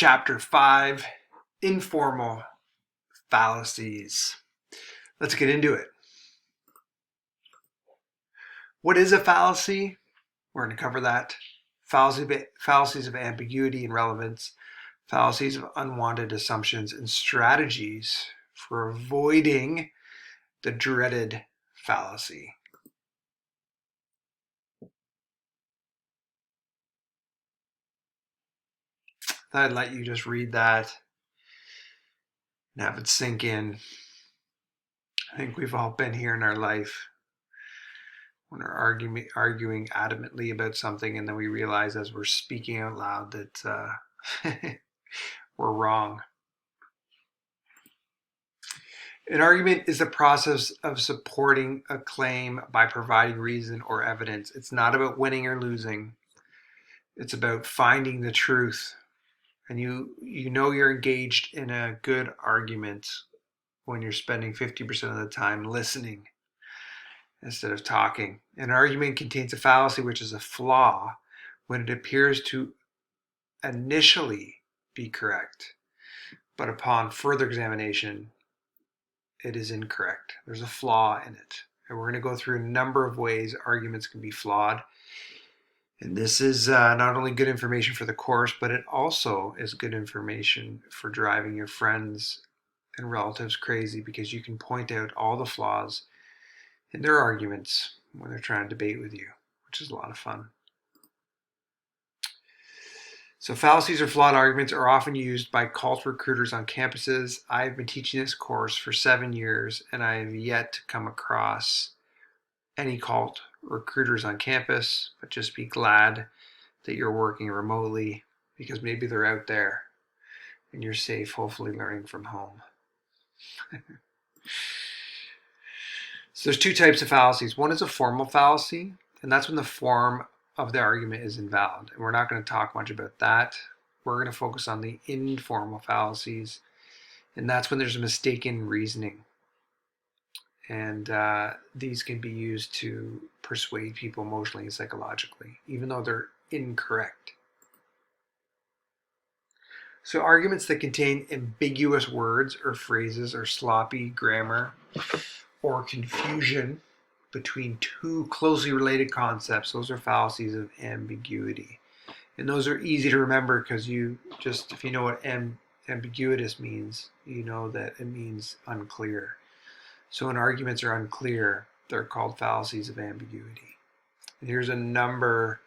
Chapter 5, Informal Fallacies. Let's get into it. What is a fallacy? We're going to cover that. Fallacies of ambiguity and relevance, fallacies of unwanted assumptions, and strategies for avoiding the dreaded fallacy. Thought I'd let you just read that and have it sink in. I think we've all been here in our life when we're arguing adamantly about something, and then we realize as we're speaking out loud that we're wrong. An argument is the process of supporting a claim by providing reason or evidence. It's not about winning or losing. It's about finding the truth. And you know you're engaged in a good argument when you're spending 50% of the time listening instead of talking. An argument contains a fallacy, which is a flaw, when it appears to initially be correct, but upon further examination, it is incorrect. There's a flaw in it. And we're going to go through a number of ways arguments can be flawed. And this is not only good information for the course, but it also is good information for driving your friends and relatives crazy, because you can point out all the flaws in their arguments when they're trying to debate with you, which is a lot of fun. So fallacies or flawed arguments are often used by cult recruiters on campuses. I've been teaching this course for 7 years, and I have yet to come across any cult recruiters on campus, but just be glad that you're working remotely, because maybe they're out there and you're safe, hopefully learning from home. So there's two types of fallacies. One is a formal fallacy, and that's when the form of the argument is invalid. And we're not going to talk much about that. We're going to focus on the informal fallacies, and that's when there's a mistaken reasoning. And these can be used to persuade people emotionally and psychologically, even though they're incorrect. So arguments that contain ambiguous words or phrases, or sloppy grammar, or confusion between two closely related concepts, those are fallacies of ambiguity. And those are easy to remember because if you know what ambiguous means, you know that it means unclear. So when arguments are unclear, they're called fallacies of ambiguity. And here's a number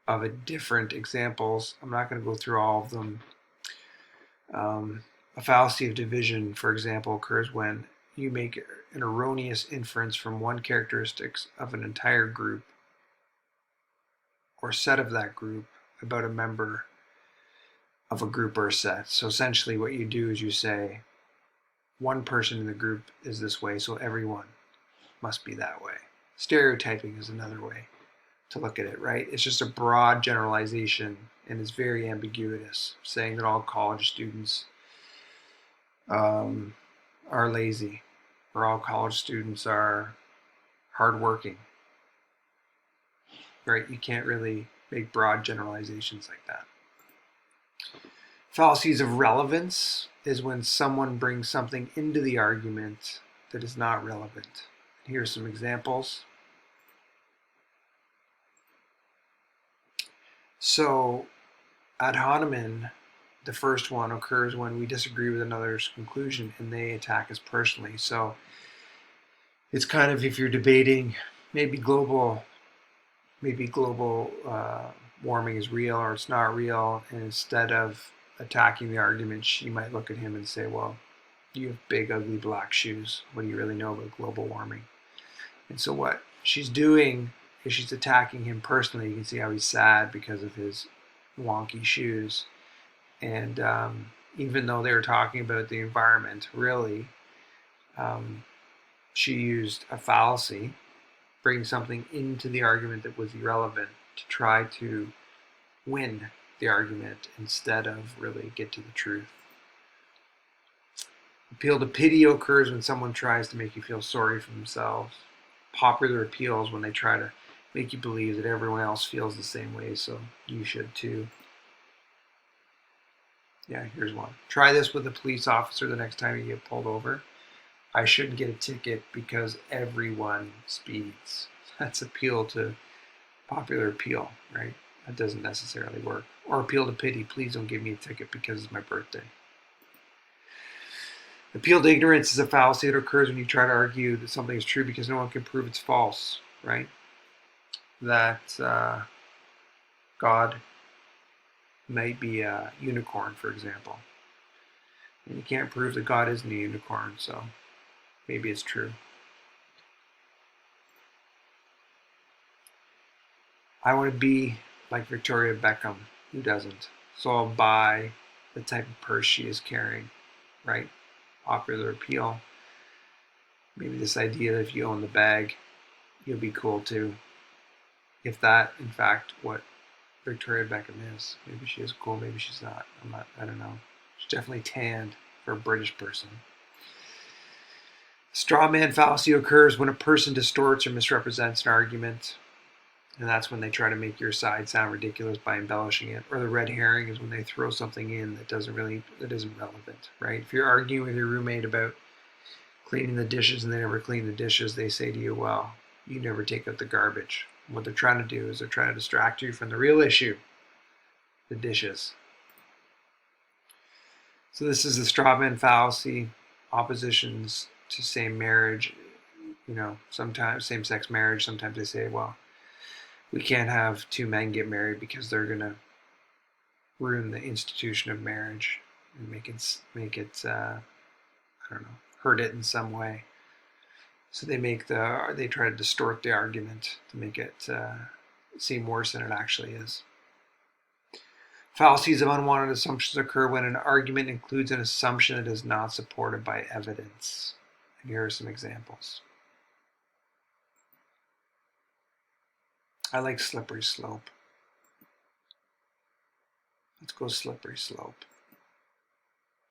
of different examples. I'm not going to go through all of them. A fallacy of division, for example, occurs when you make an erroneous inference from one characteristic of an entire group or set of that group about a member of a group or a set. So essentially what you do is you say, one person in the group is this way, so everyone must be that way. Stereotyping is another way to look at it, right? It's just a broad generalization, and it's very ambiguous, saying that all college students are lazy, or all college students are hardworking, right? You can't really make broad generalizations like that. Fallacies of relevance is when someone brings something into the argument that is not relevant. Here are some examples. So ad hominem, the first one, occurs when we disagree with another's conclusion and they attack us personally. So it's kind of, if you're debating maybe global warming is real or it's not real, and instead of attacking the argument, she might look at him and say, well, you have big, ugly black shoes. What do you really know about global warming? And so what she's doing is she's attacking him personally. You can see how he's sad because of his wonky shoes. And even though they were talking about the environment, really, she used a fallacy, bringing something into the argument that was irrelevant to try to win the argument instead of really get to the truth. Appeal to pity occurs when someone tries to make you feel sorry for themselves. Popular appeals when they try to make you believe that everyone else feels the same way, so you should too. Yeah, here's one. Try this with a police officer the next time you get pulled over. I shouldn't get a ticket because everyone speeds. That's appeal to popular appeal, right? That doesn't necessarily work. Or appeal to pity. Please don't give me a ticket because it's my birthday. Appeal to ignorance is a fallacy that occurs when you try to argue that something is true because no one can prove it's false, right? That God might be a unicorn, for example. And you can't prove that God isn't a unicorn, so maybe it's true. I want to be like Victoria Beckham. Who doesn't? So I'll buy the type of purse she is carrying, right? Popular appeal. Maybe this idea that if you own the bag, you'll be cool too. If that, in fact, what Victoria Beckham is. Maybe she is cool, maybe she's not. I don't know. She's definitely tanned for a British person. Straw man fallacy occurs when a person distorts or misrepresents an argument. And that's when they try to make your side sound ridiculous by embellishing it. Or the red herring is when they throw something in that isn't relevant, right? If you're arguing with your roommate about cleaning the dishes and they never clean the dishes, they say to you, well, you never take out the garbage. What they're trying to do is they're trying to distract you from the real issue, the dishes. So this is the straw man fallacy, oppositions to same marriage. Sometimes same-sex marriage, sometimes they say, well, we can't have two men get married because they're going to ruin the institution of marriage and make it I don't know, hurt it in some way. So they try to distort the argument to make it seem worse than it actually is. Fallacies of unwanted assumptions occur when an argument includes an assumption that is not supported by evidence. And here are some examples. I like slippery slope. Let's go slippery slope.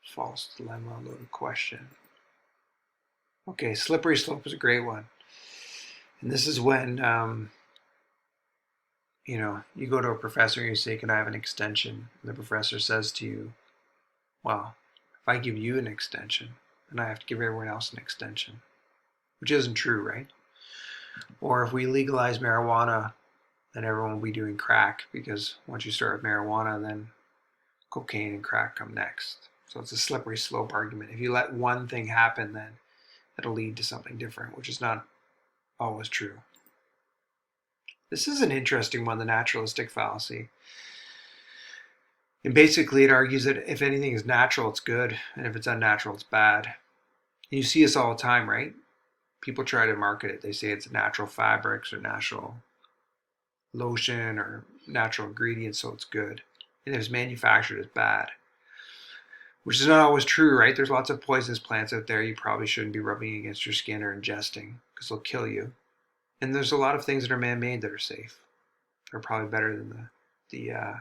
False dilemma, loaded question. Okay, slippery slope is a great one. And this is when, you go to a professor and you say, can I have an extension? And the professor says to you, well, if I give you an extension, then I have to give everyone else an extension. Which isn't true, right? Or if we legalize marijuana, then everyone will be doing crack, because once you start with marijuana, then cocaine and crack come next. So it's a slippery slope argument. If you let one thing happen, then it'll lead to something different, which is not always true. This is an interesting one, the naturalistic fallacy. And basically, it argues that if anything is natural, it's good, and if it's unnatural, it's bad. And you see this all the time, right? People try to market it. They say it's natural fabrics or natural lotion or natural ingredients, so it's good. And if it's manufactured, it's bad. Which is not always true, right? There's lots of poisonous plants out there you probably shouldn't be rubbing against your skin or ingesting because they'll kill you. And there's a lot of things that are man-made that are safe. They're probably better than the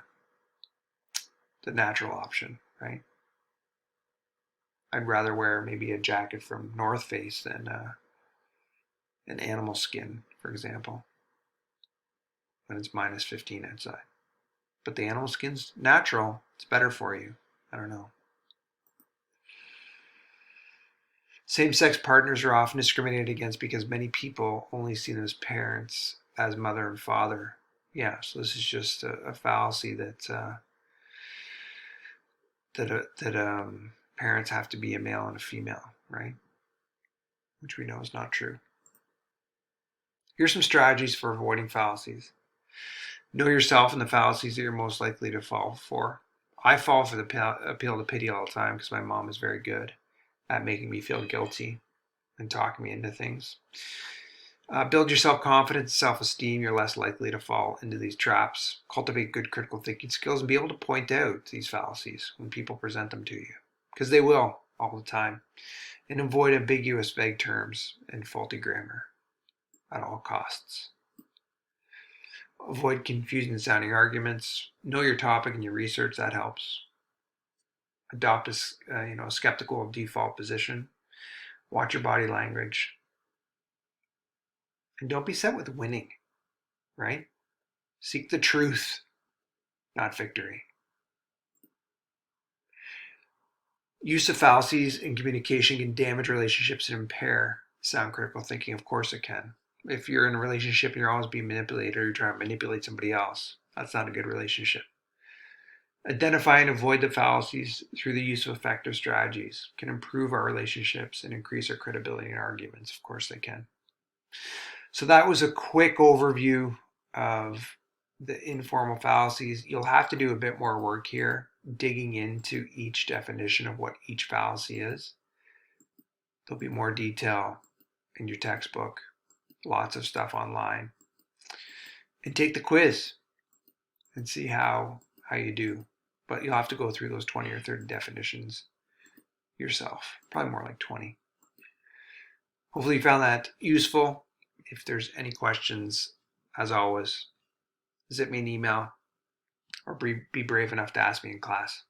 natural option, right? I'd rather wear maybe a jacket from North Face than an animal skin, for example, when it's minus 15 outside. But the animal skin's natural. It's better for you. I don't know. Same-sex partners are often discriminated against because many people only see them as parents, as mother and father. Yeah, so this is just a fallacy that parents have to be a male and a female, right? Which we know is not true. Here's some strategies for avoiding fallacies. Know yourself and the fallacies that you're most likely to fall for. I fall for the appeal to pity all the time because my mom is very good at making me feel guilty and talking me into things. Build your self-confidence, self-esteem. You're less likely to fall into these traps. Cultivate good critical thinking skills and be able to point out these fallacies when people present them to you, because they will all the time. And avoid ambiguous, vague terms and faulty grammar at all costs. Avoid confusing sounding arguments. Know your topic and your research. That helps. Adopt a skeptical default position. Watch your body language. And don't be set with winning, right? Seek the truth, not victory. Use of fallacies in communication can damage relationships and impair sound critical thinking. Of course it can. If you're in a relationship and you're always being manipulated or you're trying to manipulate somebody else, that's not a good relationship. Identify and avoid the fallacies through the use of effective strategies can improve our relationships and increase our credibility in arguments. Of course they can. So that was a quick overview of the informal fallacies. You'll have to do a bit more work here, digging into each definition of what each fallacy is. There'll be more detail in your textbook, lots of stuff online. And take the quiz and see how you do. But you'll have to go through those 20 or 30 definitions yourself, probably more like 20. Hopefully you found that useful. If there's any questions, as always, zip me an email or be brave enough to ask me in class.